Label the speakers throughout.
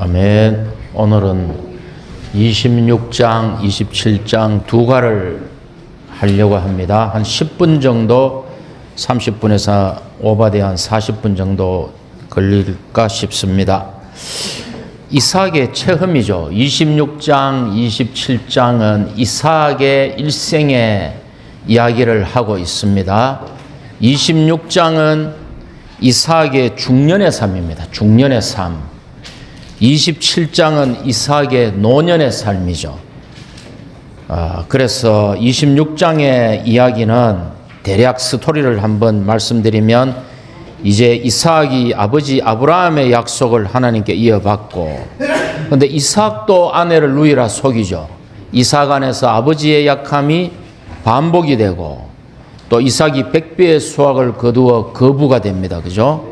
Speaker 1: 아멘. 오늘은 26장, 27장 두 과를 하려고 합니다. 한 10분 정도, 30분에서 오바돼 한 40분 정도 걸릴까 싶습니다. 이삭의 체험이죠. 26장, 27장은 이삭의 일생의 이야기를 하고 있습니다. 26장은 이삭의 중년의 삶입니다. 중년의 삶. 27장은 이삭의 노년의 삶이죠. 그래서 26장의 이야기는 대략 스토리를 한번 말씀드리면, 이제 이삭이 아버지 아브라함의 약속을 하나님께 이어받고, 근데 이삭도 아내를 루이라 속이죠. 이삭 안에서 아버지의 약함이 반복이 되고, 또 이삭이 100배의 수확을 거두어 거부가 됩니다. 그죠?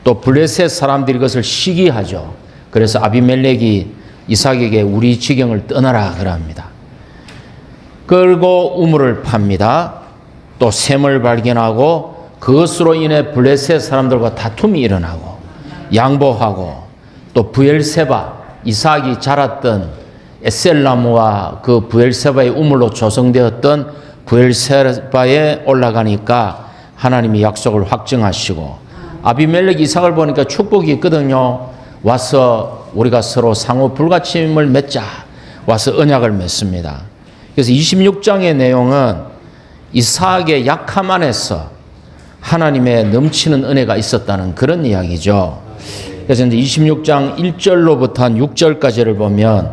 Speaker 1: 또 블레셋 사람들이 그것을 시기하죠. 그래서 아비멜렉이 이삭에게 우리 지경을 떠나라 그럽니다. 그리고 우물을 팝니다. 또 샘을 발견하고 그것으로 인해 블레셋 사람들과 다툼이 일어나고 양보하고, 또 브엘세바, 이삭이 자랐던 에셀나무와 그 브엘세바의 우물로 조성되었던 브엘세바에 올라가니까 하나님이 약속을 확증하시고, 아비멜렉 이삭을 보니까 축복이 있거든요. 와서 우리가 서로 상호 불가침을 맺자. 와서 언약을 맺습니다. 그래서 26장의 내용은 이삭의 약함 안에서 하나님의 넘치는 은혜가 있었다는 그런 이야기죠. 그래서 이제 26장 1절로부터 한 6절까지를 보면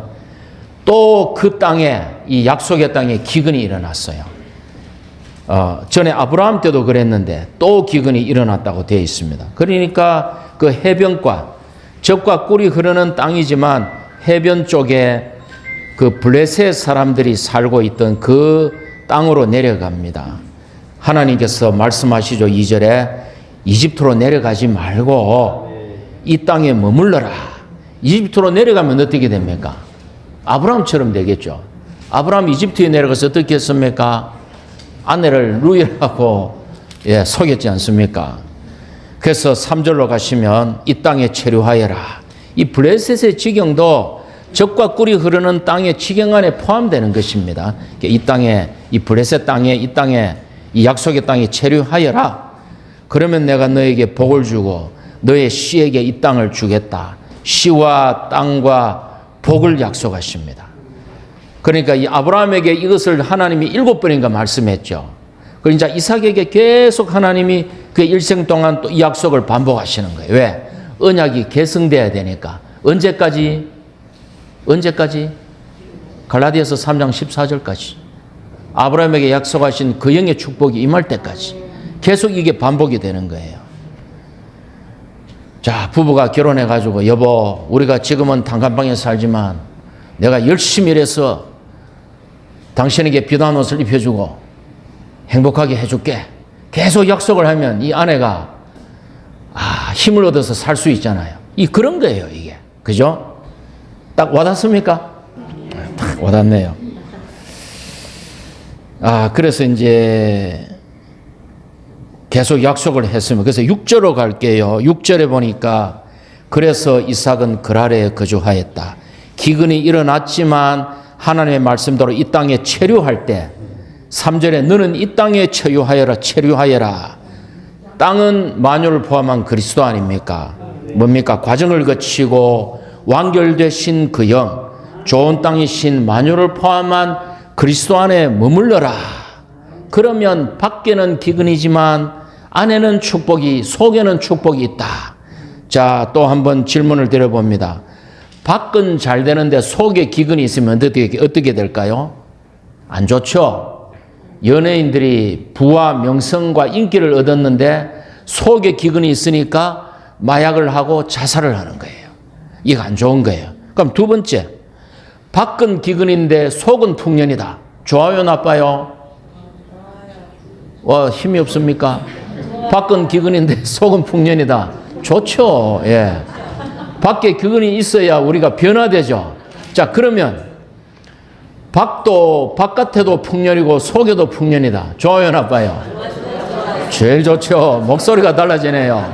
Speaker 1: 또 그 땅에, 이 약속의 땅에 기근이 일어났어요. 전에 아브라함 때도 그랬는데 또 기근이 일어났다고 되어 있습니다. 그러니까 그 해변가, 젖과 꿀이 흐르는 땅이지만 해변 쪽에 그 블레셋 사람들이 살고 있던 그 땅으로 내려갑니다. 하나님께서 말씀하시죠. 2절에 이집트로 내려가지 말고 이 땅에 머물러라. 이집트로 내려가면 어떻게 됩니까? 아브라함처럼 되겠죠. 아브라함 이집트에 내려가서 어떻게 했습니까? 아내를 루이라고 속였지 않습니까? 그래서 3절로 가시면 이 땅에 체류하여라. 이 블레셋의 지경도 젖과 꿀이 흐르는 땅의 지경 안에 포함되는 것입니다. 이 땅에, 이 블레셋 땅에, 이 땅에, 이 약속의 땅에 체류하여라. 그러면 내가 너에게 복을 주고 너의 씨에게 이 땅을 주겠다. 씨와 땅과 복을 약속하십니다. 그러니까 이 아브라함에게 이것을 하나님이 7번인가 말씀했죠. 그러니까 이삭에게 계속 하나님이 그 일생 동안 또 이 약속을 반복하시는 거예요. 왜? 언약이 계승돼야 되니까. 언제까지? 갈라디아서 3장 14절까지. 아브라함에게 약속하신 그 영의 축복이 임할 때까지. 계속 이게 반복이 되는 거예요. 자, 부부가 결혼해가지고, 여보, 우리가 지금은 단칸방에 살지만 내가 열심히 일해서 당신에게 비단 옷을 입혀주고 행복하게 해줄게. 계속 약속을 하면 이 아내가 힘을 얻어서 살 수 있잖아요. 그런 거예요, 이게. 그죠? 딱 와닿습니까? 딱 와닿네요. 그래서 이제 계속 약속을 했으면, 그래서 6절로 갈게요. 6절에 보니까 그래서 이삭은 그랄에 거주하였다. 기근이 일어났지만 하나님의 말씀대로 이 땅에 체류할 때 3절에 너는 이 땅에 체류하여라. 땅은 만유를 포함한 그리스도 아닙니까? 뭡니까? 과정을 거치고 완결되신 그 영, 좋은 땅이신 만유를 포함한 그리스도 안에 머물러라. 그러면 밖에는 기근이지만 안에는 축복이, 속에는 축복이 있다. 자, 또 한번 질문을 드려봅니다. 밖은 잘 되는데 속에 기근이 있으면 어떻게 될까요? 안 좋죠? 연예인들이 부와 명성과 인기를 얻었는데 속에 기근이 있으니까 마약을 하고 자살을 하는 거예요. 이거 안 좋은 거예요. 그럼 두 번째, 밖은 기근인데 속은 풍년이다. 좋아요, 나빠요? 힘이 없습니까? 밖은 기근인데 속은 풍년이다. 좋죠. 예. 밖에 기근이 있어야 우리가 변화되죠. 자, 그러면 바깥에도 풍년이고 속에도 풍년이다. 좋아요, 나빠요? 제일 좋죠. 목소리가 달라지네요.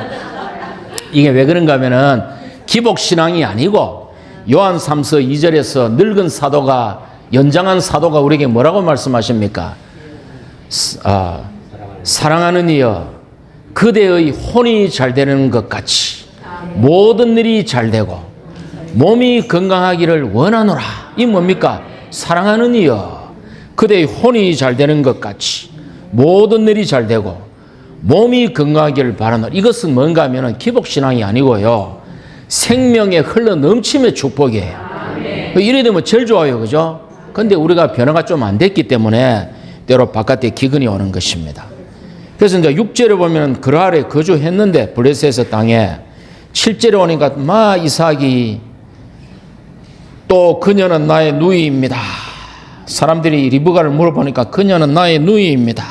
Speaker 1: 이게 왜 그런가 하면은 기복신앙이 아니고 요한 3서 2절에서 늙은 사도가 연장한 사도가 우리에게 뭐라고 말씀하십니까? 사랑하는 이여 그대의 혼이 잘 되는 것 같이 모든 일이 잘 되고 몸이 건강하기를 원하노라. 이 뭡니까? 사랑하는 이여 그대의 혼이 잘 되는 것 같이 모든 일이 잘 되고 몸이 건강하기를 바라노라. 이것은 뭔가 하면 기복신앙이 아니고요, 생명의 흘러 넘침의 축복이에요. 이래 되면 제일 좋아요, 그죠? 근데 우리가 변화가 좀 안 됐기 때문에 때로 바깥에 기근이 오는 것입니다. 그래서 이제 6절에 보면 그라할에 거주했는데 블레셋의 땅에, 7절에 오니까 이삭이 또 그녀는 나의 누이입니다. 사람들이 리브가를 물어보니까 그녀는 나의 누이입니다.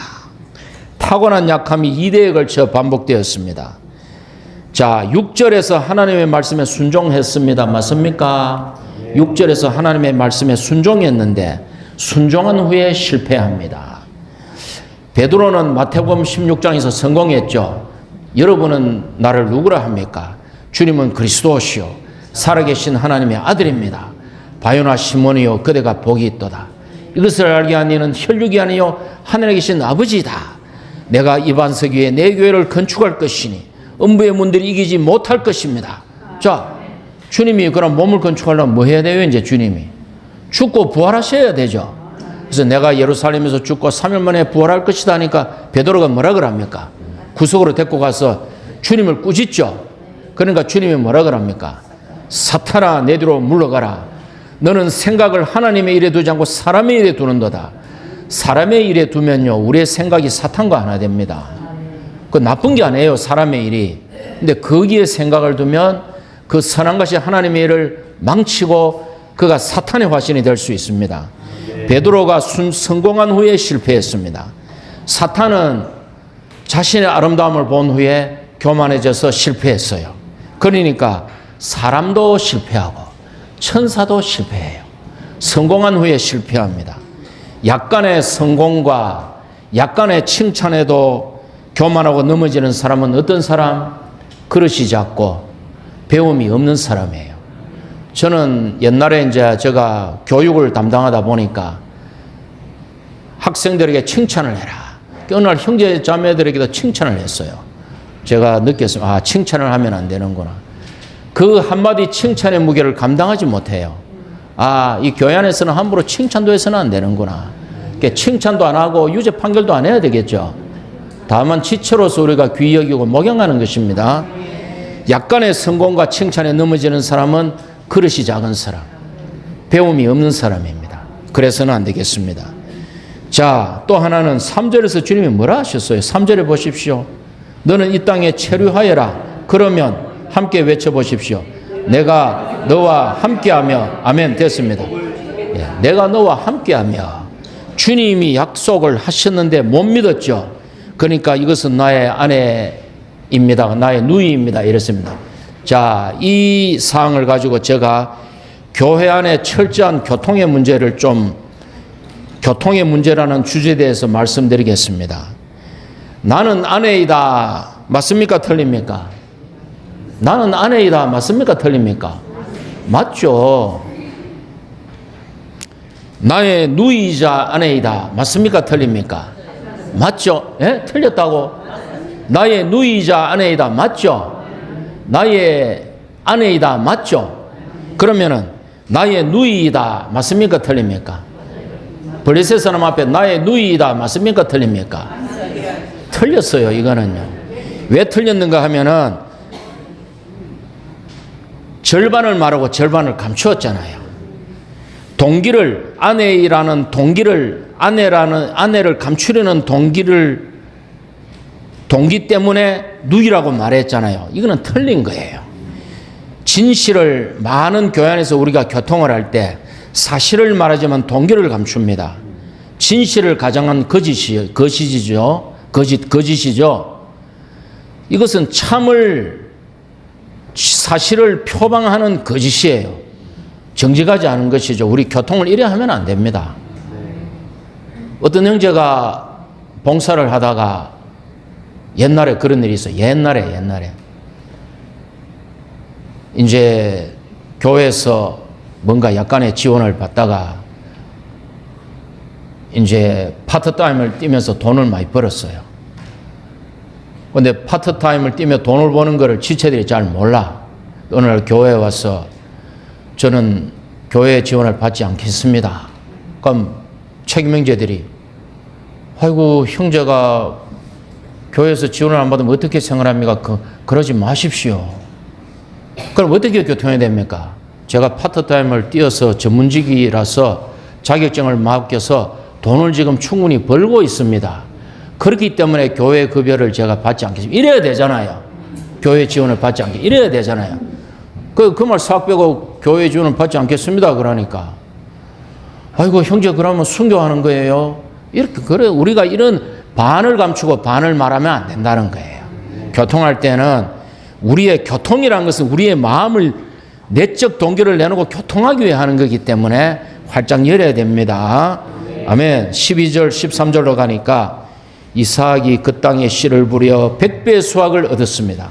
Speaker 1: 타고난 약함이 2대에 걸쳐 반복되었습니다. 자, 6절에서 하나님의 말씀에 순종했습니다. 맞습니까? 6절에서 하나님의 말씀에 순종했는데 순종한 후에 실패합니다. 베드로는 마태복음 16장에서 성공했죠. 여러분은 나를 누구라 합니까? 주님은 그리스도시요 살아계신 하나님의 아들입니다. 바요나 시몬이요 그대가 복이 있도다. 이것을 알게 한 이는 혈육이 아니요 하늘에 계신 아버지다. 내가 이 반석 위에 내 교회를 건축할 것이니 음부의 문들이 이기지 못할 것입니다. 자, 주님이 그럼 몸을 건축하려면 뭐 해야 돼요? 이제 주님이 죽고 부활하셔야 되죠. 그래서 내가 예루살렘에서 죽고 3일 만에 부활할 것이다 하니까 베드로가 뭐라 그럽니까? 구석으로 데리고 가서 주님을 꾸짖죠. 그러니까 주님이 뭐라 그럽니까? 사탄아 내 뒤로 물러가라. 너는 생각을 하나님의 일에 두지 않고 사람의 일에 두는도다. 사람의 일에 두면요 우리의 생각이 사탄과 하나 됩니다. 그 나쁜 게 아니에요, 사람의 일이. 근데 거기에 생각을 두면 그 선한 것이 하나님의 일을 망치고 그가 사탄의 화신이 될 수 있습니다. 베드로가 성공한 후에 실패했습니다. 사탄은 자신의 아름다움을 본 후에 교만해져서 실패했어요. 그러니까 사람도 실패하고 천사도 실패해요. 성공한 후에 실패합니다. 약간의 성공과 약간의 칭찬에도 교만하고 넘어지는 사람은 어떤 사람? 그릇이 작고 배움이 없는 사람이에요. 저는 옛날에 이제 제가 교육을 담당하다 보니까 학생들에게 칭찬을 해라. 어느 날 형제 자매들에게도 칭찬을 했어요. 제가 느꼈어요. 칭찬을 하면 안 되는구나. 그 한마디 칭찬의 무게를 감당하지 못해요. 이 교회 안에서는 함부로 칭찬도 해서는 안 되는구나. 그러니까 칭찬도 안 하고 유죄 판결도 안 해야 되겠죠. 다만 지체로서 우리가 귀히 여기고 목양하는 것입니다. 약간의 성공과 칭찬에 넘어지는 사람은 그릇이 작은 사람, 배움이 없는 사람입니다. 그래서는 안 되겠습니다. 자, 또 하나는 3절에서 주님이 뭐라 하셨어요? 3절에 보십시오. 너는 이 땅에 체류하여라. 그러면 함께 외쳐보십시오. 내가 너와 함께하며. 아멘. 됐습니다. 내가 너와 함께하며. 주님이 약속을 하셨는데 못 믿었죠. 그러니까 이것은 나의 아내입니다. 나의 누이입니다. 이랬습니다. 자, 이 사항을 가지고 제가 교회 안에 철저한 교통의 문제를 교통의 문제라는 주제에 대해서 말씀드리겠습니다. 나는 아내이다. 맞습니까? 틀립니까? 나는 아내이다. 맞습니까? 틀립니까? 맞죠. 나의 누이이자 아내이다. 맞습니까? 틀립니까? 맞죠? 예? 틀렸다고? 나의 누이이자 아내이다. 맞죠? 나의 아내이다. 맞죠? 그러면은 나의 누이이다. 맞습니까? 틀립니까? 블레셋 사람 앞에 나의 누이이다. 맞습니까? 틀립니까? 틀렸어요. 이거는요. 왜 틀렸는가 하면은 절반을 말하고 절반을 감추었잖아요. 동기를 아내라는 동기를 아내를 감추려는 동기 때문에 누이라고 말했잖아요. 이거는 틀린 거예요. 진실을 많은 교회 안에서 우리가 교통을 할 때 사실을 말하지만 동기를 감춥니다. 진실을 가장한 거짓이죠. 이것은 사실을 표방하는 거짓이에요. 정직하지 않은 것이죠. 우리 교통을 이래 하면 안 됩니다. 어떤 형제가 봉사를 하다가 옛날에 그런 일이 있어요. 옛날에 이제 교회에서 뭔가 약간의 지원을 받다가 이제 파트타임을 뛰면서 돈을 많이 벌었어요. 근데 파트타임을 뛰며 돈을 버는 거를 지체들이 잘 몰라. 어느 날 교회에 와서 저는 교회 지원을 받지 않겠습니다. 그럼 책임형제들이 아이고 형제가 교회에서 지원을 안 받으면 어떻게 생활합니까? 그러지 마십시오. 그럼 어떻게 교통해야 됩니까? 제가 파트타임을 뛰어서 전문직이라서 자격증을 맡겨서 돈을 지금 충분히 벌고 있습니다. 그렇기 때문에 교회 급여를 제가 받지 않겠습니다. 이래야 되잖아요. 교회 지원을 받지 않게 이래야 되잖아요. 그 말 싹 빼고 교회 지원을 받지 않겠습니다. 그러니까 아이고 형제 그러면 순교하는 거예요. 이렇게 그래 우리가 이런 반을 감추고 반을 말하면 안 된다는 거예요. 교통할 때는 우리의 교통이라는 것은 우리의 마음을 내적 동기를 내놓고 교통하기 위해 하는 거기 때문에 활짝 열어야 됩니다. 아멘. 12절 13절로 가니까 이삭이 그 땅에 씨를 부려 100배의 수확을 얻었습니다.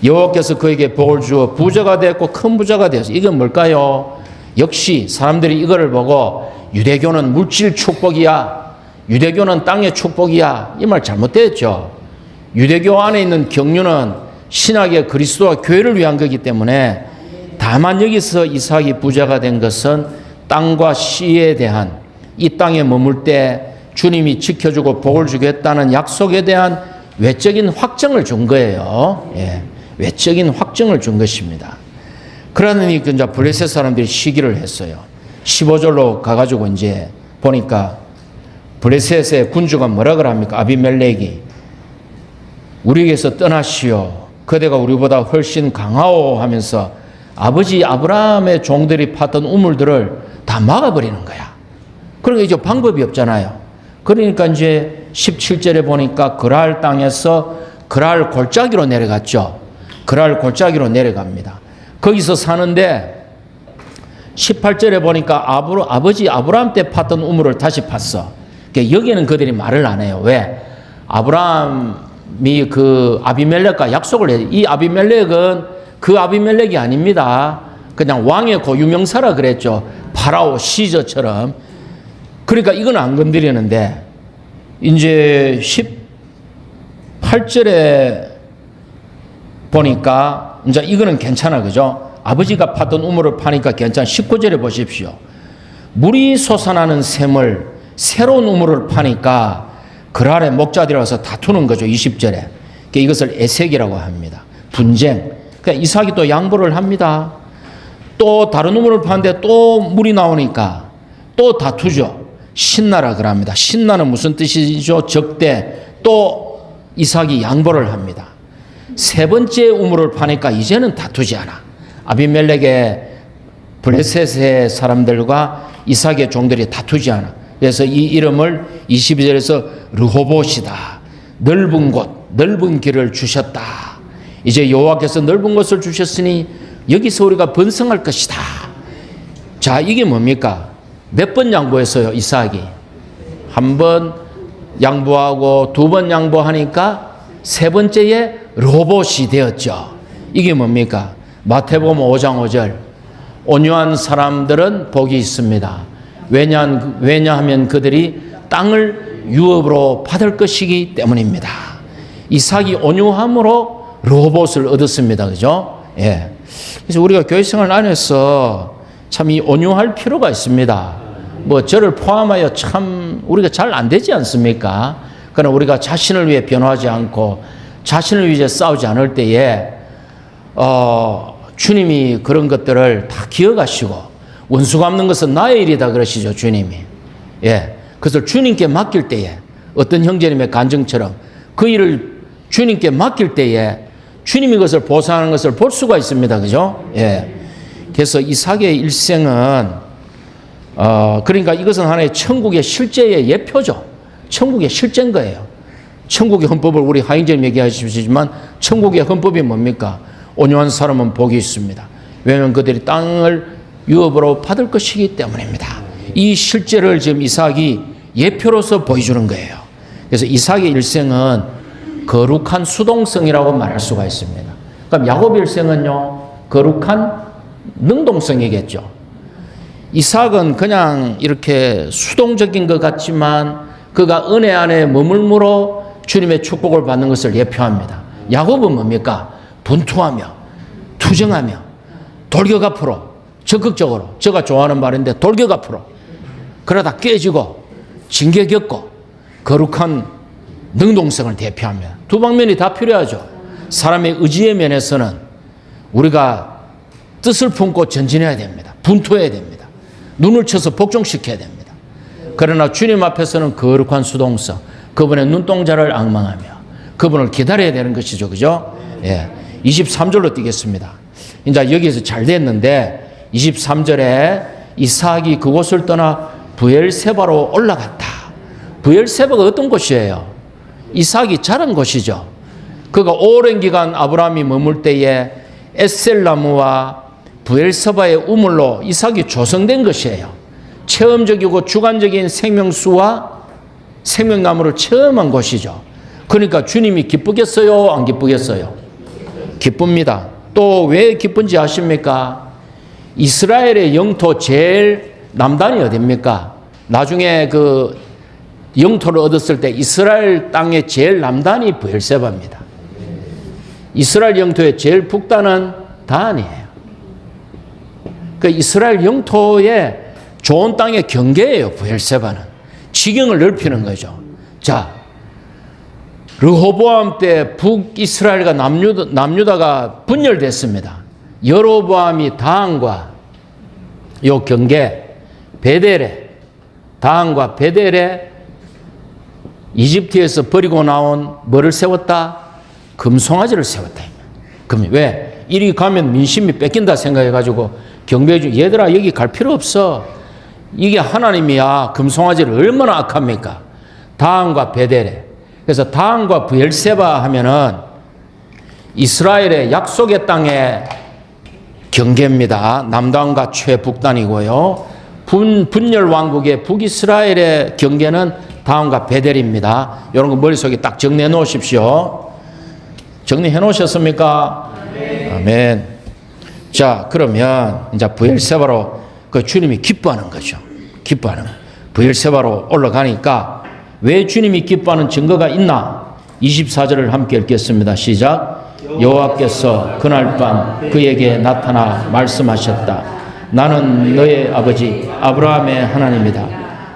Speaker 1: 여호와께서 그에게 복을 주어 부자가 되었고 큰 부자가 되었어요. 이건 뭘까요? 역시 사람들이 이거를 보고 유대교는 물질 축복이야. 유대교는 땅의 축복이야. 이 말 잘못됐죠. 유대교 안에 있는 경륜은 신약의 그리스도와 교회를 위한 거기 때문에 다만 여기서 이삭이 부자가 된 것은 땅과 씨에 대한 이 땅에 머물 때 주님이 지켜주고 복을 주겠다는 약속에 대한 외적인 확정을 준 거예요. 예, 외적인 확정을 준 것입니다. 그러니 이제 블레셋 사람들이 시기를 했어요. 15절로 가가지고 이제 보니까 블레셋의 군주가 뭐라 그럽니까? 아비멜렉이 우리에게서 떠나시오. 그대가 우리보다 훨씬 강하오 하면서 아버지 아브라함의 종들이 팠던 우물들을 다 막아버리는 거야. 그러니까 이제 방법이 없잖아요. 그러니까 이제 17절에 보니까 그랄 땅에서 그랄 골짜기로 내려갔죠. 그랄 골짜기로 내려갑니다. 거기서 사는데 18절에 보니까 아버지 아브라함 때 팠던 우물을 다시 팠어. 그러니까 여기는 그들이 말을 안 해요. 왜? 아브라함이 그 아비멜렉과 약속을 해요. 이 아비멜렉은 그 아비멜렉이 아닙니다. 그냥 왕의 고유명사라 그랬죠. 파라오 시저처럼. 그러니까 이건 안 건드리는데 이제 18절에 보니까 이제 이거는 괜찮아. 그죠? 아버지가 팠던 우물을 파니까 괜찮아. 19절에 보십시오. 물이 솟아나는 샘을 새로운 우물을 파니까 그랄의 목자들이 와서 다투는 거죠. 20절에. 그러니까 이것을 에색이라고 합니다. 분쟁. 그러니까 이삭이 또 양보를 합니다. 또 다른 우물을 파는데 또 물이 나오니까 또 다투죠. 신나라 그럽니다. 신나는 무슨 뜻이죠? 적대. 또 이삭이 양보를 합니다. 세 번째 우물을 파니까 이제는 다투지 않아. 아비멜렉의 블레셋의 사람들과 이삭의 종들이 다투지 않아. 그래서 이 이름을 22절에서 르호봇이다. 넓은 곳, 넓은 길을 주셨다. 이제 여호와께서 넓은 곳을 주셨으니 여기서 우리가 번성할 것이다. 자, 이게 뭡니까? 몇 번 양보했어요, 이삭이? 한 번 양보하고 두 번 양보하니까 세 번째에 르호봇이 되었죠. 이게 뭡니까? 마태복음 5장 5절. 온유한 사람들은 복이 있습니다. 왜냐하면 그들이 땅을 유업으로 받을 것이기 때문입니다. 이삭이 온유함으로 르호봇을 얻었습니다. 그죠? 예. 그래서 우리가 교회 생활 안에서 참 이 온유할 필요가 있습니다. 뭐 저를 포함하여 참 우리가 잘 안 되지 않습니까? 그러나 우리가 자신을 위해 변화하지 않고 자신을 위해 싸우지 않을 때에 주님이 그런 것들을 다 기억하시고 원수 갚는 것은 나의 일이다 그러시죠, 주님이. 예. 그것을 주님께 맡길 때에 어떤 형제님의 간증처럼 그 일을 주님께 맡길 때에 주님이 그것을 보상하는 것을 볼 수가 있습니다. 그죠? 예. 그래서 이삭의 일생은 그러니까 이것은 하나의 천국의 실제의 예표죠. 천국의 실제인 거예요. 천국의 헌법을 우리 하인제님 얘기하시지만 천국의 헌법이 뭡니까? 온유한 사람은 복이 있습니다. 왜냐하면 그들이 땅을 유업으로 받을 것이기 때문입니다. 이 실제를 지금 이삭이 예표로서 보여주는 거예요. 그래서 이삭의 일생은 거룩한 수동성이라고 말할 수가 있습니다. 그럼 야곱의 일생은요, 거룩한 능동성이겠죠. 이삭은 그냥 이렇게 수동적인 것 같지만 그가 은혜 안에 머물므로 주님의 축복을 받는 것을 예표합니다. 야곱은 뭡니까? 분투하며 투정하며 돌격 앞으로 적극적으로, 제가 좋아하는 말인데 돌격 앞으로, 그러다 깨지고 징계 겪고 거룩한 능동성을 대표합니다. 두 방면이 다 필요하죠. 사람의 의지의 면에서는 우리가 뜻을 품고 전진해야 됩니다. 분투해야 됩니다. 눈을 쳐서 복종시켜야 됩니다. 그러나 주님 앞에서는 거룩한 수동성, 그분의 눈동자를 앙망하며 그분을 기다려야 되는 것이죠. 그죠? 예. 23절로 뛰겠습니다. 이제 여기에서 잘 됐는데 23절에 이삭이 그곳을 떠나 브엘세바로 올라갔다. 브엘세바가 어떤 곳이에요? 이삭이 자란 곳이죠. 그가 오랜 기간 아브라함이 머물 때에 에셀나무와 브엘세바의 우물로 이삭이 조성된 것이에요. 체험적이고 주관적인 생명수와 생명나무를 체험한 곳이죠. 그러니까 주님이 기쁘겠어요? 안 기쁘겠어요? 기쁩니다. 또 왜 기쁜지 아십니까? 이스라엘의 영토 제일 남단이 어디입니까? 나중에 그 영토를 얻었을 때 이스라엘 땅의 제일 남단이 브엘세바입니다. 이스라엘 영토의 제일 북단은 단이에요. 그 이스라엘 영토의 좋은 땅의 경계예요. 브엘세바는 지경을 넓히는 거죠. 자, 르호보암 때 북이스라엘과 남유다가 분열됐습니다. 여로보암이 다한과 요 경계 베델에, 다한과 베델에 이집트에서 버리고 나온 뭐를 세웠다? 금송아지를 세웠다. 그럼 왜? 이리 가면 민심이 뺏긴다 생각해가지고 경배해 주, 얘들아 여기 갈 필요 없어. 이게 하나님이야. 금송아지를 얼마나 악합니까? 다한과 베델에. 그래서 다한과 브엘세바 하면은 이스라엘의 약속의 땅의 경계입니다. 남단과 최북단이고요. 분열 왕국의 북이스라엘의 경계는 다한과 베델입니다. 이런 거 머릿속에 딱 정리해 놓으십시오. 정리해 놓으셨습니까? 아멘. 자, 그러면 이제 브엘세바로 그 주님이 기뻐하는 거죠. 기뻐하는. 브엘세바로 올라가니까 왜 주님이 기뻐하는 증거가 있나? 24절을 함께 읽겠습니다. 시작. 여호와께서 그날 밤 그에게 나타나 말씀하셨다. 나는 너의 아버지 아브라함의 하나님이다.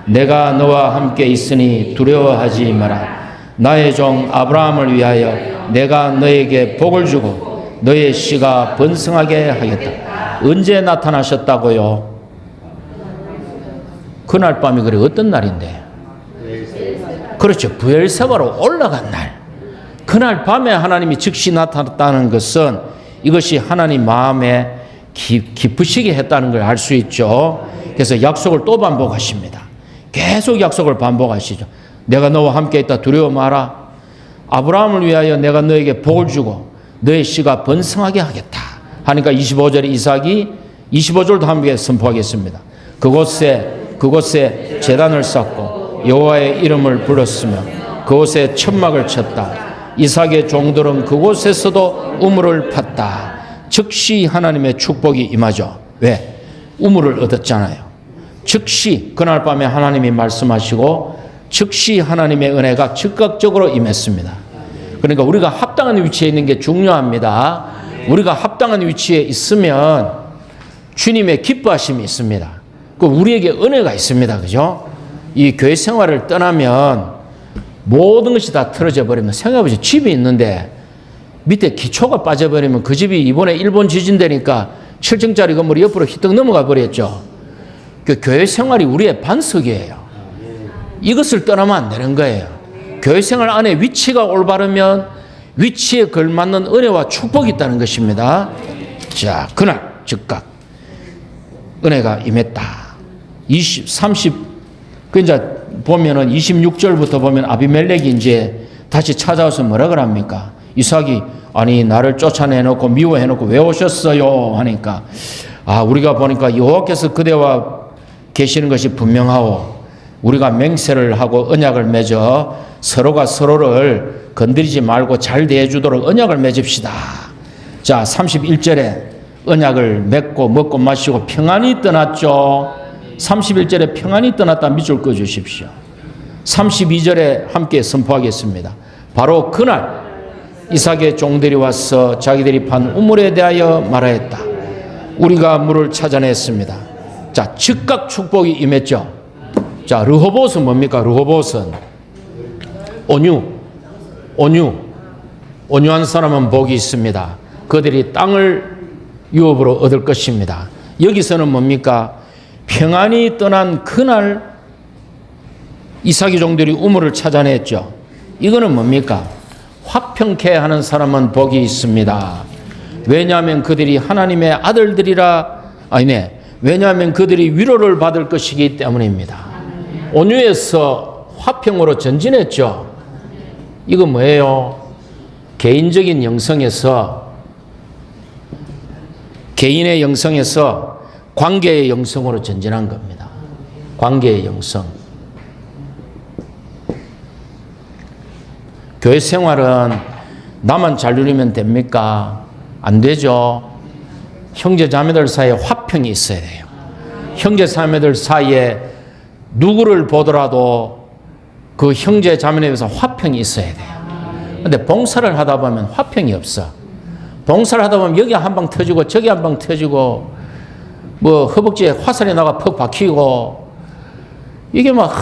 Speaker 1: 내가 너와 함께 있으니 두려워하지 마라. 나의 종 아브라함을 위하여 내가 너에게 복을 주고 너의 씨가 번성하게 하겠다. 언제 나타나셨다고요? 그날 밤이 그래 어떤 날인데? 그렇죠. 브엘세바로 올라간 날. 그날 밤에 하나님이 즉시 나타났다는 것은 이것이 하나님 마음에 기쁘시게 했다는 걸 알 수 있죠. 그래서 약속을 또 반복하십니다. 계속 약속을 반복하시죠. 내가 너와 함께 있다 두려워 마라. 아브라함을 위하여 내가 너에게 복을 주고 너의 씨가 번성하게 하겠다 하니까 25절에 이삭이 25절도 함께 선포하겠습니다. 그곳에 제단을 쌓고 여호와의 이름을 불렀으며 그곳에 천막을 쳤다. 이삭의 종들은 그곳에서도 우물을 팠다. 즉시 하나님의 축복이 임하죠. 왜? 우물을 얻었잖아요. 즉시 그날 밤에 하나님이 말씀하시고 즉시 하나님의 은혜가 즉각적으로 임했습니다. 그러니까 우리가 합당한 위치에 있는 게 중요합니다. 우리가 합당한 위치에 있으면 주님의 기뻐하심이 있습니다. 그 우리에게 은혜가 있습니다. 그죠? 이 교회 생활을 떠나면 모든 것이 다 틀어져 버리면 생각해보세요. 집이 있는데 밑에 기초가 빠져버리면 그 집이 이번에 일본 지진 되니까 7층짜리 건물이 옆으로 휘떡 넘어가 버렸죠. 그 교회 생활이 우리의 반석이에요. 이것을 떠나면 안 되는 거예요. 교회 생활 안에 위치가 올바르면 위치에 걸맞는 은혜와 축복이 있다는 것입니다. 자, 그날 즉각 은혜가 임했다. 30, 이제 보면은 26절부터 보면 아비멜렉이 이제 다시 찾아와서 뭐라 그럽니까? 이삭이 아니 나를 쫓아내놓고 미워해놓고 왜 오셨어요? 하니까 우리가 보니까 여호와께서 그대와 계시는 것이 분명하오. 우리가 맹세를 하고 언약을 맺어 서로가 서로를 건드리지 말고 잘 대해주도록 언약을 맺읍시다. 자, 31절에 언약을 맺고 먹고 마시고 평안히 떠났죠. 31절에 평안이 떠났다 밑줄 꺼주십시오. 32절에 함께 선포하겠습니다. 바로 그날 이삭의 종들이 와서 자기들이 판 우물에 대하여 말하였다. 우리가 물을 찾아냈습니다. 자, 즉각 축복이 임했죠. 자, 르호봇은 뭡니까? 르호봇은 온유한 사람은 복이 있습니다. 그들이 땅을 유업으로 얻을 것입니다. 여기서는 뭡니까? 평안이 떠난 그날 이삭의 종들이 우물을 찾아냈죠. 이거는 뭡니까? 화평케 하는 사람은 복이 있습니다. 왜냐하면 그들이 하나님의 아들들이라, 왜냐하면 그들이 위로를 받을 것이기 때문입니다. 온유에서 화평으로 전진했죠. 이거 뭐예요? 개인적인 영성에서, 개인의 영성에서 관계의 영성으로 전진한 겁니다. 관계의 영성. 교회 생활은 나만 잘 누리면 됩니까? 안 되죠. 형제 자매들 사이에 화평이 있어야 돼요. 형제 자매들 사이에 누구를 보더라도 그 형제 자매에 대해서 화평이 있어야 돼요. 근데 봉사를 하다 보면 화평이 없어. 봉사를 하다 보면 여기 한 방 터지고 저기 한 방 터지고 뭐 허벅지에 화살이 나가 퍽 박히고 이게 막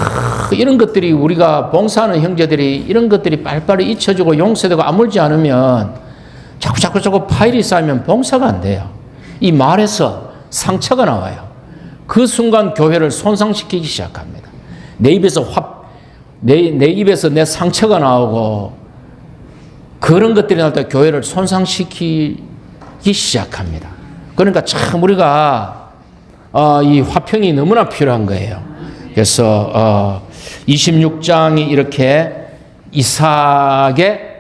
Speaker 1: 이런 것들이 우리가 봉사하는 형제들이 이런 것들이 빨리빨리 잊혀지고 용서되고 아물지 않으면 자꾸 파일이 쌓이면 봉사가 안 돼요. 이 말에서 상처가 나와요. 그 순간 교회를 손상시키기 시작합니다. 내 입에서 내 입에서 내 상처가 나오고 그런 것들이 나올 때 교회를 손상시키기 시작합니다. 그러니까 참 우리가 이 화평이 너무나 필요한 거예요. 그래서 26장이 이렇게 이삭의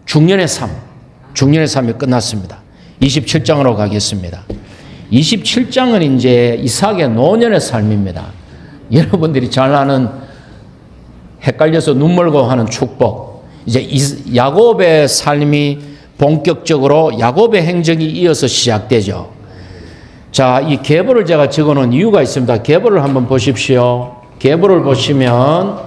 Speaker 1: 중년의 삶이 끝났습니다. 27장으로 가겠습니다. 27장은 이제 이삭의 노년의 삶입니다. 여러분들이 잘 아는 헷갈려서 눈 멀고 하는 축복. 이제 야곱의 삶이 본격적으로 야곱의 행적이 이어서 시작되죠. 자, 이 계보를 제가 적어 놓은 이유가 있습니다. 계보를 한번 보십시오. 계보를 보시면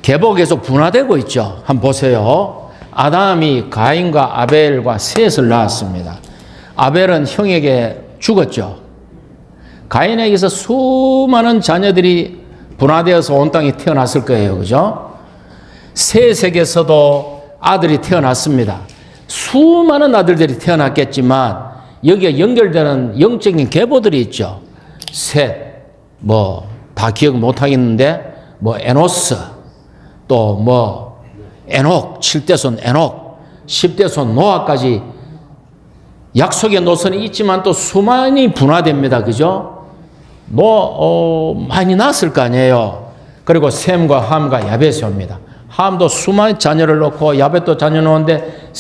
Speaker 1: 계보가 계속 분화되고 있죠. 한번 보세요. 아담이 가인과 아벨과 셋을 낳았습니다. 아벨은 형에게 죽었죠. 가인에게서 수많은 자녀들이 분화되어서 온 땅에 태어났을 거예요. 그죠? 셋에게서도 아들이 태어났습니다. 수많은 아들들이 태어났겠지만 여기에 연결되는 영적인 계보들이 있죠. 셋, 다 기억 못 하겠는데, 에노스, 또 에녹, 7대손 에녹, 10대손 노아까지 약속의 노선이 있지만 또 수많이 분화됩니다. 그죠? 많이 낳았을 거 아니에요. 그리고 셈과 함과 야벳이 옵니다. 함도 수많은 자녀를 놓고 야벳도 자녀 놓는데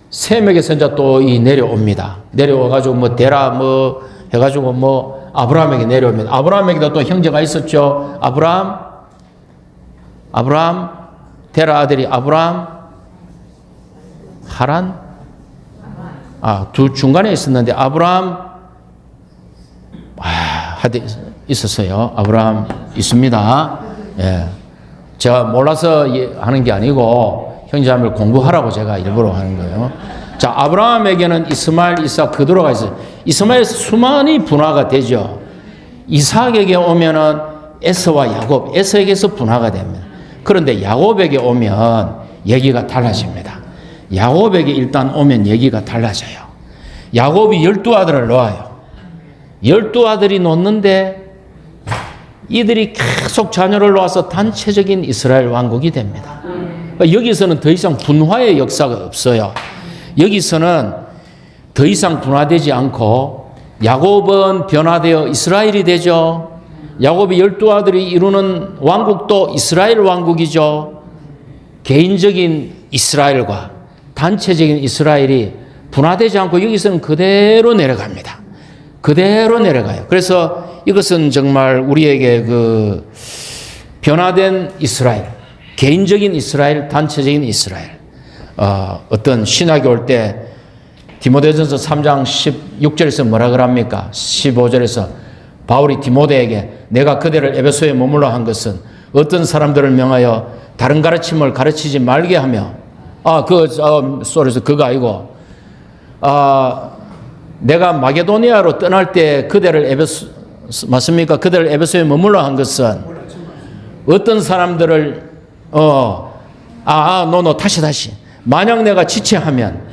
Speaker 1: 셈에게서 이제 또 내려옵니다. 내려와가지고 데라 해가지고 아브라함에게 내려옵니다. 아브라함에게도 또 형제가 있었죠. 아브라함, 데라 아들이 아브라함, 하란, 두 중간에 있었는데 아브라함, 있었어요. 아브라함 있습니다. 예. 제가 몰라서 하는 게 아니고 형제자매를 공부하라고 제가 일부러 하는 거예요. 자, 아브라함에게는 이스마엘, 이삭 그대로가 있어요. 이스마엘에서 수많이 분화가 되죠. 이삭에게 오면은 에서와 야곱, 에서에게서 분화가 됩니다. 그런데 야곱에게 오면 얘기가 달라집니다. 야곱에게 일단 오면 얘기가 달라져요. 야곱이 12아들을 놓아요. 12아들이 놓는데 이들이 계속 자녀를 놓아서 단체적인 이스라엘 왕국이 됩니다. 여기서는 더 이상 분화의 역사가 없어요. 여기서는 더 이상 분화되지 않고 야곱은 변화되어 이스라엘이 되죠. 야곱이 12아들이 이루는 왕국도 이스라엘 왕국이죠. 개인적인 이스라엘과 단체적인 이스라엘이 분화되지 않고 여기서는 그대로 내려갑니다. 그대로 내려가요. 그래서 이것은 정말 우리에게 변화된 이스라엘, 개인적인 이스라엘, 단체적인 이스라엘. 어떤 신학이 올 때 디모데전서 3장 16절에서 뭐라 그럽니까? 15절에서 바울이 디모데에게 내가 그대를 에베소에 머물러 한 것은 어떤 사람들을 명하여 다른 가르침을 가르치지 말게 하며 쏘리서 그거 아니고 내가 마게도니아로 떠날 때 그대를 맞습니까? 그대를 에베소에 머물러 한 것은 어떤 사람들을 다시 만약 내가 지체하면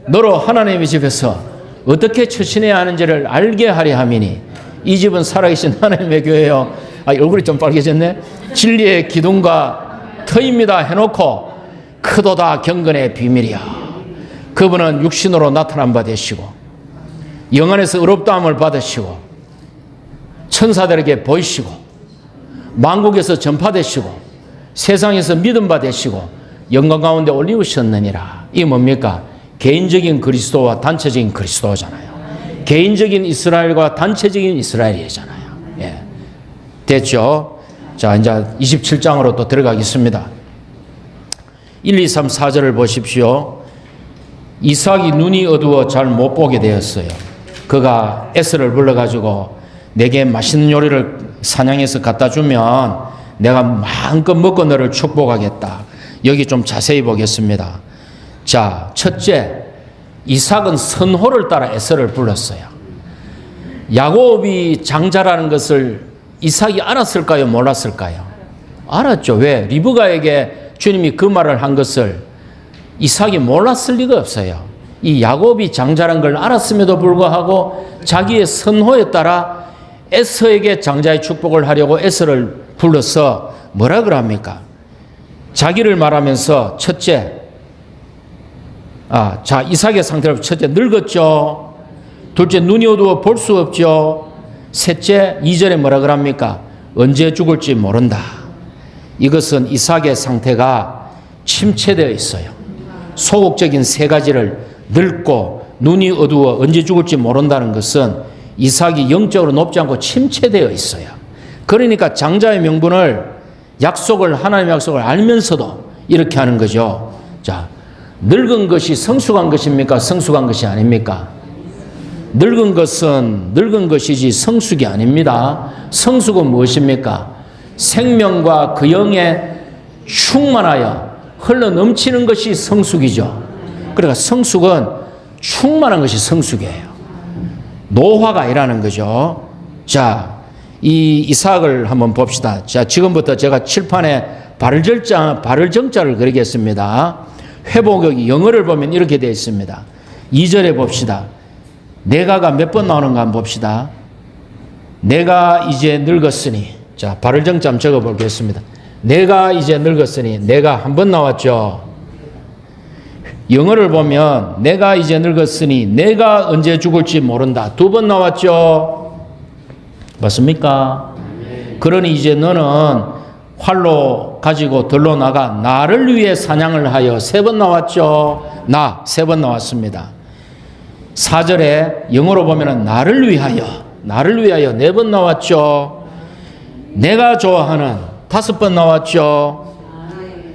Speaker 1: 너로 하나님의 집에서 어떻게 처신해야 하는지를 알게 하려 함이니 이 집은 살아계신 하나님의 교회요. 얼굴이 좀 빨개졌네. 진리의 기둥과 터입니다 해놓고 크도다 경건의 비밀이야. 그분은 육신으로 나타난 바 되시고 영안에서 의롭다함을 받으시고 천사들에게 보이시고 만국에서 전파되시고 세상에서 믿음 바 되시고 영광 가운데 올리우셨느니라. 이게 뭡니까? 개인적인 그리스도와 단체적인 그리스도잖아요. 개인적인 이스라엘과 단체적인 이스라엘이잖아요. 예. 됐죠? 자, 이제 27장으로 또 들어가겠습니다. 1, 2, 3, 4절을 보십시오. 이삭이 눈이 어두워 잘 못 보게 되었어요. 그가 에스를 불러가지고 내게 맛있는 요리를 사냥해서 갖다 주면 내가 마음껏 먹고 너를 축복하겠다. 여기 좀 자세히 보겠습니다. 자, 첫째, 이삭은 선호를 따라 에서를 불렀어요. 야곱이 장자라는 것을 이삭이 알았을까요? 몰랐을까요? 알았죠. 왜? 리브가에게 주님이 그 말을 한 것을 이삭이 몰랐을 리가 없어요. 이 야곱이 장자라는 걸 알았음에도 불구하고 자기의 선호에 따라 에서에게 장자의 축복을 하려고 에서를 불러서 뭐라 그럽니까? 자기를 말하면서 첫째, 이삭의 상태를 첫째 늙었죠. 둘째 눈이 어두워 볼 수 없죠. 셋째 2절에 뭐라 그럽니까? 언제 죽을지 모른다. 이것은 이삭의 상태가 침체되어 있어요. 소극적인 세 가지를 늙고 눈이 어두워 언제 죽을지 모른다는 것은 이삭이 영적으로 높지 않고 침체되어 있어요. 그러니까 장자의 명분을 하나님의 약속을 알면서도 이렇게 하는 거죠. 자, 늙은 것이 성숙한 것입니까? 성숙한 것이 아닙니까? 늙은 것은 늙은 것이지 성숙이 아닙니다. 성숙은 무엇입니까? 생명과 그 영에 충만하여 흘러 넘치는 것이 성숙이죠. 그러니까 성숙은 충만한 것이 성숙이에요. 노화가 아니라는 거죠. 자, 이 이삭을 한번 봅시다. 자, 지금부터 제가 칠판에 발을 정자를 그리겠습니다. 회복의 영어를 보면 이렇게 되어 있습니다. 2절에 봅시다. 내가가 몇 번 나오는가 한번 봅시다. 내가 이제 늙었으니. 자, 발을 정자 한번 적어 보겠습니다. 내가 이제 늙었으니. 내가 한 번 나왔죠. 영어를 보면 내가 이제 늙었으니 내가 언제 죽을지 모른다. 2번 나왔죠. 맞습니까? 그러니 이제 너는 활로 가지고 들러 나가 나를 위해 사냥을 하여. 3번 나왔죠. 3번 나왔습니다. 4절에 영어로 보면 나를 위하여 4번 나왔죠. 내가 좋아하는 5번 나왔죠.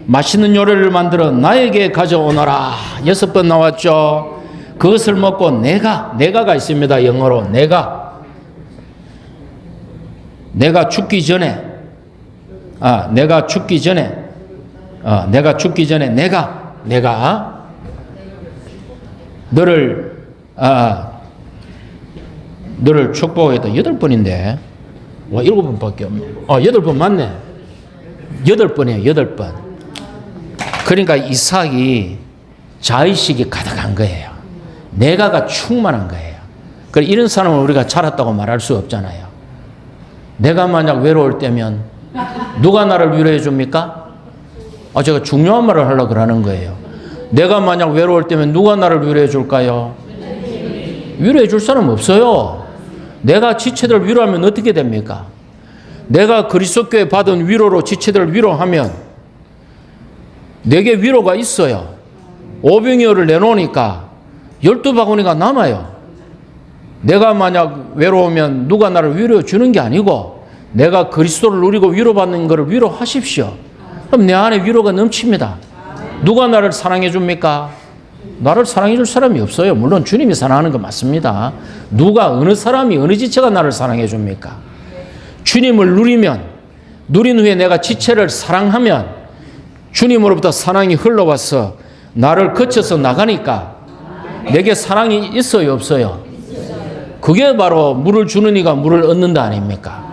Speaker 1: 맛있는 요리를 만들어 나에게 가져오너라 6번 나왔죠. 그것을 먹고 내가가 있습니다. 영어로 내가 죽기 전에 내가 죽기 전에 내가 너를 축복하겠다. 8번인데 와 7번밖에 없네. 8번 맞네. 8번이에요. 8번. 그러니까 이삭이 자의식이 가득한 거예요. 내가가 충만한 거예요. 그래 이런 사람을 우리가 자랐다고 말할 수 없잖아요. 내가 만약 외로울 때면 누가 나를 위로해 줍니까? 제가 중요한 말을 하려고 그러는 거예요. 내가 만약 외로울 때면 누가 나를 위로해 줄까요? 위로해 줄 사람 없어요. 내가 지체들 위로하면 어떻게 됩니까? 내가 그리스도교회 받은 위로로 지체들을 위로하면 내게 위로가 있어요. 오병이어를 내놓으니까 12바구니가 남아요. 내가 만약 외로우면 누가 나를 위로해 주는 게 아니고 내가 그리스도를 누리고 위로받는 것을 위로하십시오. 그럼 내 안에 위로가 넘칩니다. 누가 나를 사랑해 줍니까? 나를 사랑해 줄 사람이 없어요. 물론 주님이 사랑하는 거 맞습니다. 누가, 어느 사람이, 어느 지체가 나를 사랑해 줍니까? 주님을 누린 후에 내가 지체를 사랑하면 주님으로부터 사랑이 흘러와서 나를 거쳐서 나가니까 내게 사랑이 있어요, 없어요? 그게 바로 물을 주는 이가 물을 얻는다 아닙니까?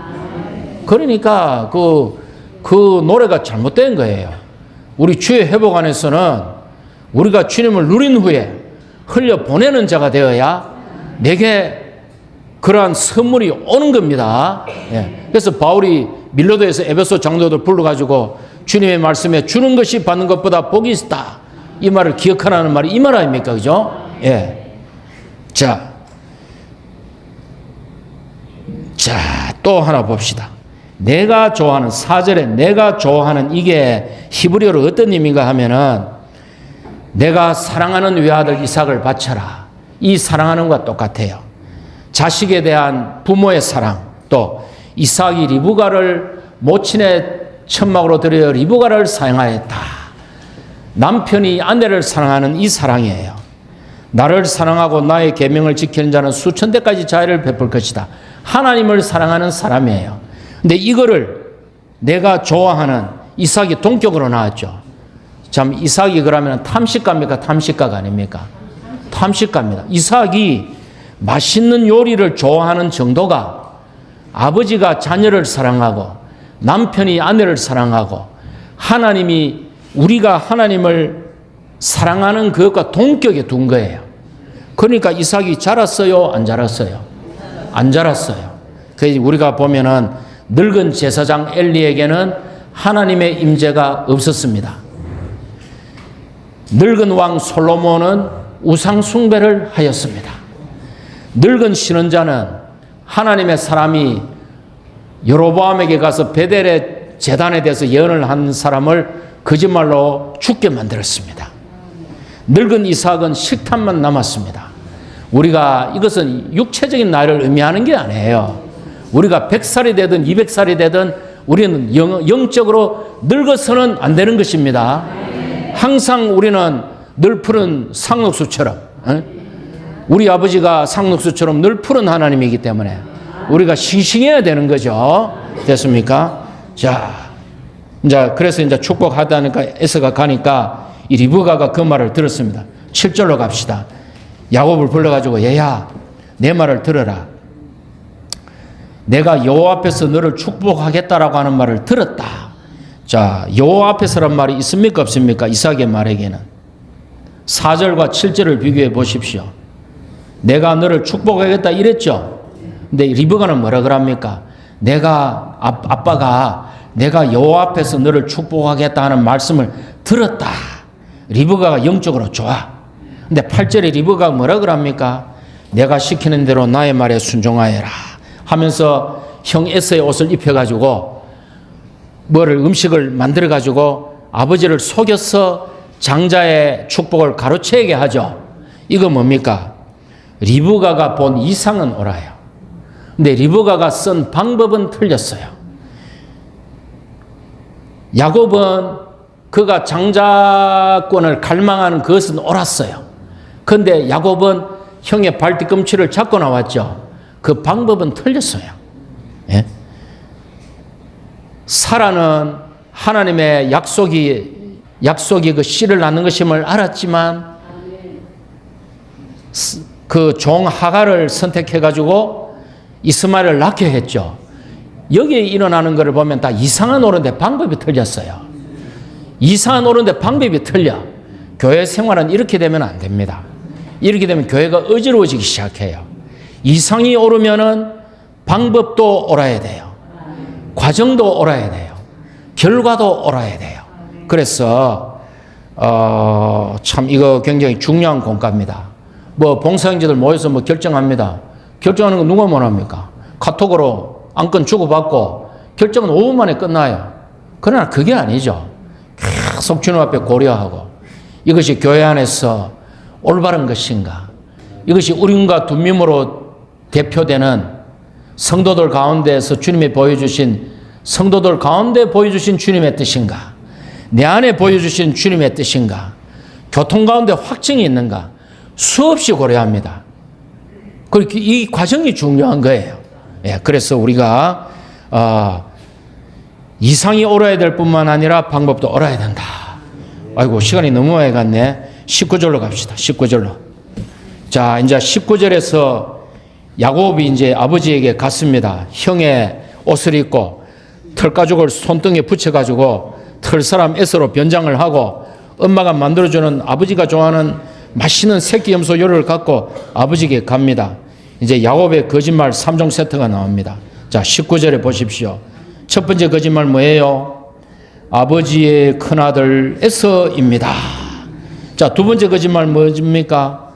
Speaker 1: 그러니까 그 노래가 잘못된 거예요. 우리 주의 회복 안에서는 우리가 주님을 누린 후에 흘려보내는 자가 되어야 내게 그러한 선물이 오는 겁니다. 예. 그래서 바울이 밀로도에서 에베소 장로들 불러가지고 주님의 말씀에 주는 것이 받는 것보다 복이 있다, 이 말을 기억하라는 말이 이 말 아닙니까? 그죠? 예. 자, 또 하나 봅시다. 내가 좋아하는, 4절에 내가 좋아하는, 이게 히브리어로 어떤 의미인가 하면은 내가 사랑하는 외아들 이삭을 바쳐라, 이 사랑하는 것과 똑같아요. 자식에 대한 부모의 사랑, 또 이삭이 리브가를 모친의 천막으로 들여 리브가를 사랑하였다. 남편이 아내를 사랑하는 이 사랑이에요. 나를 사랑하고 나의 계명을 지키는 자는 수천 대까지 자애를 베풀 것이다. 하나님을 사랑하는 사람이에요. 근데 이거를 내가 좋아하는, 이삭이 동격으로 나왔죠. 참, 이삭이 그러면 탐식가입니까? 탐식가가 아닙니까? 탐식가입니다. 이삭이 맛있는 요리를 좋아하는 정도가 아버지가 자녀를 사랑하고 남편이 아내를 사랑하고 하나님이, 우리가 하나님을 사랑하는 그것과 동격에 둔 거예요. 그러니까 이삭이 자랐어요? 안 자랐어요? 안 자랐어요. 그래서 우리가 보면은 늙은 제사장 엘리에게는 하나님의 임재가 없었습니다. 늙은 왕 솔로몬은 우상 숭배를 하였습니다. 늙은 신원자는 하나님의 사람이 여로보암에게 가서 베델의 제단에 대해서 예언을 한 사람을 거짓말로 죽게 만들었습니다. 늙은 이삭은 식탐만 남았습니다. 우리가, 이것은 육체적인 나이를 의미하는 게 아니에요. 우리가 100살이 되든 200살이 되든 우리는 영적으로 늙어서는 안 되는 것입니다. 항상 우리는 늘 푸른 상록수처럼, 우리 아버지가 상록수처럼 늘 푸른 하나님이기 때문에 우리가 싱싱해야 되는 거죠. 됐습니까? 자, 그래서 이제 축복하다니까 에서가 가니까 이 리브가가 그 말을 들었습니다. 7절로 갑시다. 야곱을 불러가지고, 얘야, 내 말을 들어라. 내가 여호와 앞에서 너를 축복하겠다라고 하는 말을 들었다. 자, 여호와 앞에서란 말이 있습니까? 없습니까? 이삭의 말에게는. 4절과 7절을 비교해 보십시오. 내가 너를 축복하겠다 이랬죠. 근데 리브가는 뭐라 그럽니까? 내가, 아빠가 내가 여호와 앞에서 너를 축복하겠다 하는 말씀을 들었다. 리브가가 영적으로 좋아. 근데 8절에 리브가가 뭐라 그럽니까? 내가 시키는 대로 나의 말에 순종하여라 하면서 형 에서의 옷을 입혀가지고 음식을 만들어가지고 아버지를 속여서 장자의 축복을 가로채게 하죠. 이거 뭡니까? 리브가가 본 이상은 옳아요. 근데 리브가가 쓴 방법은 틀렸어요. 야곱은 그가 장자권을 갈망하는 그것은 옳았어요. 그런데 야곱은 형의 발뒤꿈치를 잡고 나왔죠. 그 방법은 틀렸어요. 예? 사라는 하나님의 약속이 그 씨를 낳는 것임을 알았지만 그 종 하갈을 선택해가지고 이스마엘을 낳게 했죠. 여기에 일어나는 것을 보면 다 이상한 옳은데 방법이 틀렸어요. 이상한 옳은데 방법이 틀려. 교회 생활은 이렇게 되면 안 됩니다. 이렇게 되면 교회가 어지러워지기 시작해요. 이상이 옳으면은 방법도 옳아야 돼요. 과정도 옳아야 돼요. 결과도 옳아야 돼요. 그래서 참 이거 굉장히 중요한 공과입니다. 봉사형제들 모여서 결정합니다. 결정하는 거 누가 원합니까? 카톡으로 안건 주고받고 결정은 5분 만에 끝나요. 그러나 그게 아니죠. 계속 주님 앞에 고려하고 이것이 교회 안에서 올바른 것인가? 이것이 우림과 둠밈으로 대표되는 성도들 가운데에서 주님이 보여주신, 성도들 가운데 보여주신 주님의 뜻인가? 내 안에 보여주신 주님의 뜻인가? 교통 가운데 확증이 있는가 수없이 고려합니다. 그리고 이 과정이 중요한 거예요. 예, 그래서 우리가 이상이 옳아야 될 뿐만 아니라 방법도 옳아야 된다. 아이고 시간이 너무 많이 갔네. 19절로 갑시다. 19절로. 자, 이제 19절에서 야곱이 이제 아버지에게 갔습니다. 형의 옷을 입고 털가죽을 손등에 붙여가지고 털사람 에서로 변장을 하고 엄마가 만들어주는 아버지가 좋아하는 맛있는 새끼 염소 요리를 갖고 아버지에게 갑니다. 이제 야곱의 거짓말 3종 세트가 나옵니다. 자, 19절에 보십시오. 첫 번째 거짓말 뭐예요? 아버지의 큰아들 에서입니다. 자, 두 번째 거짓말 뭐입니까?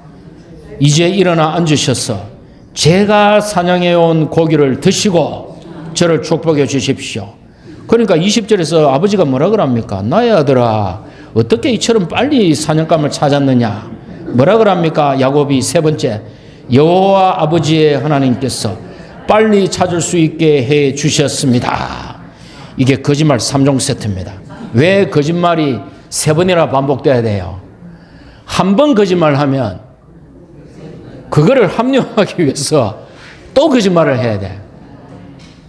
Speaker 1: 이제 일어나 앉으셔서 제가 사냥해온 고기를 드시고 저를 축복해 주십시오. 그러니까 20절에서 아버지가 뭐라 그럽니까? 나의 아들아, 어떻게 이처럼 빨리 사냥감을 찾았느냐? 뭐라 그럽니까? 야곱이 세 번째, 여호와 아버지의 하나님께서 빨리 찾을 수 있게 해 주셨습니다. 이게 거짓말 3종 세트입니다. 왜 거짓말이 세 번이나 반복돼야 돼요? 한 번 거짓말하면 그거를 합리화하기 위해서 또 거짓말을 해야 돼.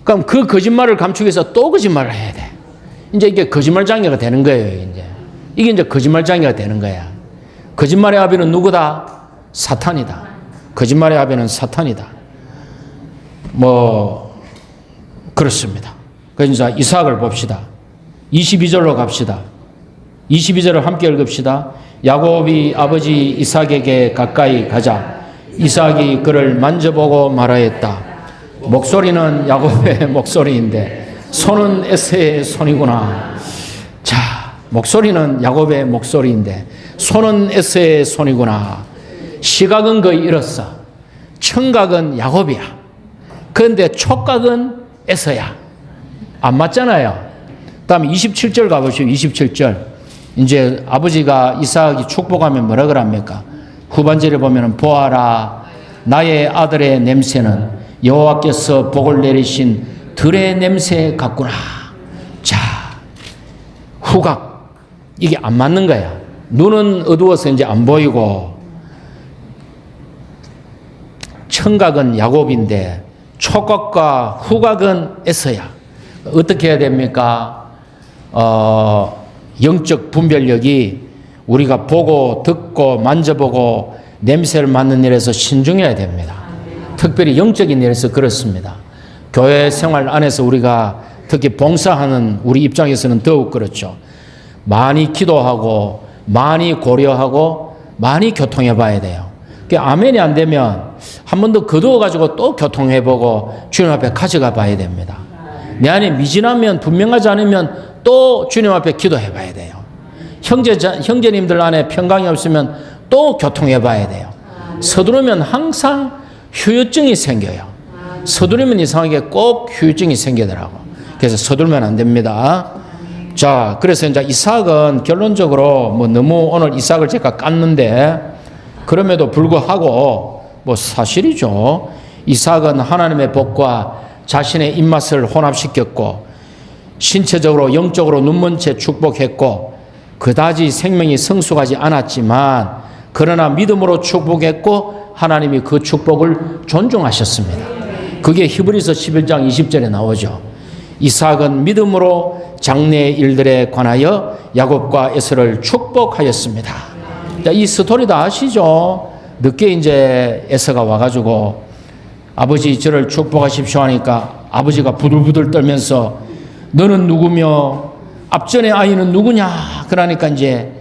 Speaker 1: 그럼 그 거짓말을 감추기 위해서 또 거짓말을 해야 돼. 이제 이게 거짓말 장애가 되는 거예요. 이게 이제 거짓말 장애가 되는 거야. 거짓말의 아비는 누구다? 사탄이다. 거짓말의 아비는 사탄이다. 뭐 그렇습니다. 그래서 이제 이삭을 봅시다. 22절로 갑시다. 22절을 함께 읽읍시다. 야곱이 아버지 이삭에게 가까이 가자 이삭이 그를 만져보고 말하였다. 목소리는 야곱의 목소리인데 손은 에서의 손이구나. 자, 목소리는 야곱의 목소리인데 손은 에서의 손이구나. 시각은 거의 이렇소. 청각은 야곱이야. 그런데 촉각은 에서야. 안 맞잖아요. 다음에 27절 가보시오. 27절. 이제 아버지가 이삭이 축복하면 뭐라 그럽니까? 후반절에 보면 보아라 나의 아들의 냄새는 여호와께서 복을 내리신 들의 냄새 같구나. 자, 후각 이게 안 맞는 거야. 눈은 어두워서 이제 안 보이고 청각은 야곱인데 촉각과 후각은 에서야. 어떻게 해야 됩니까? 영적 분별력이 우리가 보고 듣고 만져보고 냄새를 맡는 일에서 신중해야 됩니다. 특별히 영적인 일에서 그렇습니다. 교회 생활 안에서 우리가 특히 봉사하는 우리 입장에서는 더욱 그렇죠. 많이 기도하고 많이 고려하고 많이 교통해 봐야 돼요. 아멘이 안 되면 한 번 더 거두어가지고 또 교통해 보고 주님 앞에 가져가 봐야 됩니다. 내 안에 미진하면 분명하지 않으면 또 주님 앞에 기도해 봐야 돼요. 형제님들 안에 평강이 없으면 또 교통해 봐야 돼요. 서두르면 항상 후유증이 생겨요. 서두르면 이상하게 꼭 후유증이 생기더라고. 그래서 서두르면 안 됩니다. 자, 그래서 이제 이삭은 결론적으로 뭐 너무 오늘 이삭을 제가 깠는데 그럼에도 불구하고 뭐 사실이죠. 이삭은 하나님의 복과 자신의 입맛을 혼합시켰고 신체적으로 영적으로 눈먼 채 축복했고 그다지 생명이 성숙하지 않았지만 그러나 믿음으로 축복했고 하나님이 그 축복을 존중하셨습니다. 그게 히브리서 11장 20절에 나오죠. 이삭은 믿음으로 장래의 일들에 관하여 야곱과 에서를 축복하였습니다. 이 스토리 다 아시죠? 늦게 이제 에서가 와가지고 아버지 저를 축복하십시오 하니까 아버지가 부들부들 떨면서 너는 누구며 앞전의 아이는 누구냐? 그러니까 이제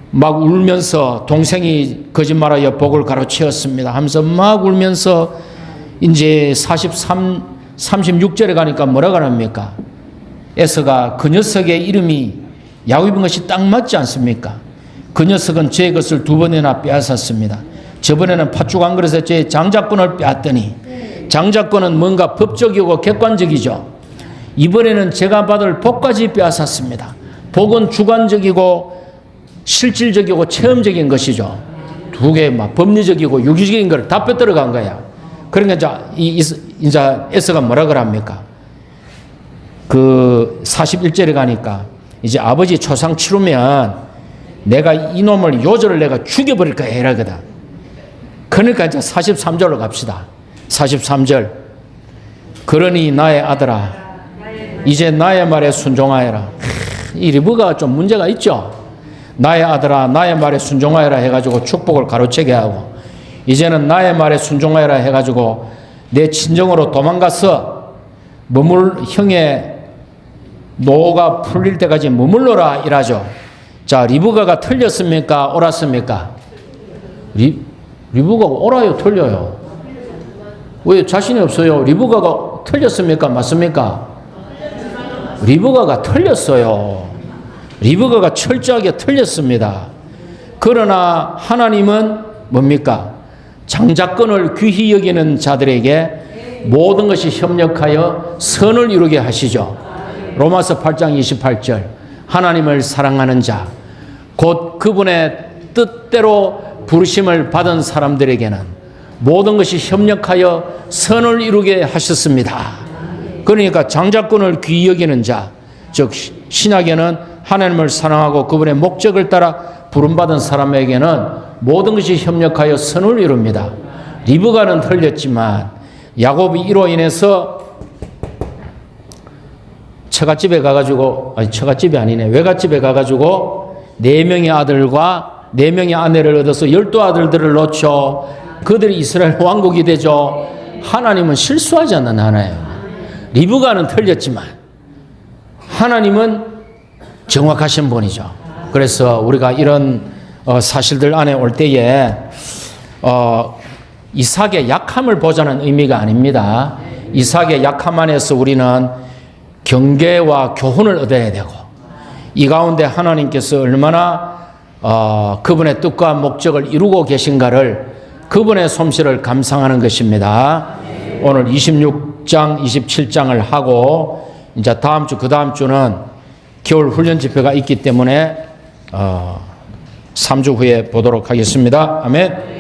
Speaker 1: 막 울면서 동생이 거짓말하여 복을 가로채었습니다 하면서 막 울면서 이제 36절에 가니까 뭐라 그럽니까? 에서가 그 녀석의 이름이 야곱인 것이 딱 맞지 않습니까? 그 녀석은 제 것을 2번이나 빼앗았습니다. 저번에는 팥죽 한 그릇에 제 장자권을 빼앗더니 장자권은 뭔가 법적이고 객관적이죠. 이번에는 제가 받을 복까지 빼앗았습니다. 복은 주관적이고 실질적이고 체험적인 것이죠. 두 개 막 법리적이고 유기적인 걸 다 빼들어간 거야. 그러니까 이제 에서가 뭐라 그럽니까? 그 41절에 가니까 이제 아버지 초상 치르면 내가 이놈을 요절을 내가 죽여버릴 거야 이러거든. 그러니까 이제 43절로 갑시다. 43절. 그러니 나의 아들아 이제 나의 말에 순종하여라. 이 리브가 좀 문제가 있죠. 나의 아들아 나의 말에 순종하여라 해가지고 축복을 가로채게 하고, 이제는 나의 말에 순종하여라 해가지고 내 친정으로 도망가서 형의 노가 풀릴 때까지 머물러라 이라죠. 자, 리브가가 틀렸습니까? 옳았습니까? 리브가가 옳아요? 틀려요? 왜 자신이 없어요? 리브가가 틀렸습니까? 맞습니까? 리브가가 틀렸어요. 리브가가 철저하게 틀렸습니다. 그러나 하나님은 뭡니까? 장자권을 귀히 여기는 자들에게 모든 것이 협력하여 선을 이루게 하시죠. 로마서 8장 28절. 하나님을 사랑하는 자, 곧 그분의 뜻대로 부르심을 받은 사람들에게는 모든 것이 협력하여 선을 이루게 하셨습니다. 그러니까 장자권을 귀히 여기는 자, 즉 신약에는 하나님을 사랑하고 그분의 목적을 따라 부름받은 사람에게는 모든 것이 협력하여 선을 이룹니다. 리브가는 틀렸지만 야곱이 이로 인해서 처갓집에 가가지고, 아니 처갓집이 아니네, 외갓집에 가가지고 4명의 아들과 4명의 아내를 얻어서 12아들들을 놓죠. 그들이 이스라엘 왕국이 되죠. 하나님은 실수하지 않는 하나예요. 리브가는 틀렸지만 하나님은 정확하신 분이죠. 그래서 우리가 이런 사실들 안에 올 때에 이삭의 약함을 보자는 의미가 아닙니다. 이삭의 약함 안에서 우리는 경계와 교훈을 얻어야 되고, 이 가운데 하나님께서 얼마나 그분의 뜻과 목적을 이루고 계신가를, 그분의 솜씨를 감상하는 것입니다. 오늘 26장, 27장을 하고 이제 다음 주, 그 다음 주는 겨울 훈련 집회가 있기 때문에 3주 후에 보도록 하겠습니다. 아멘.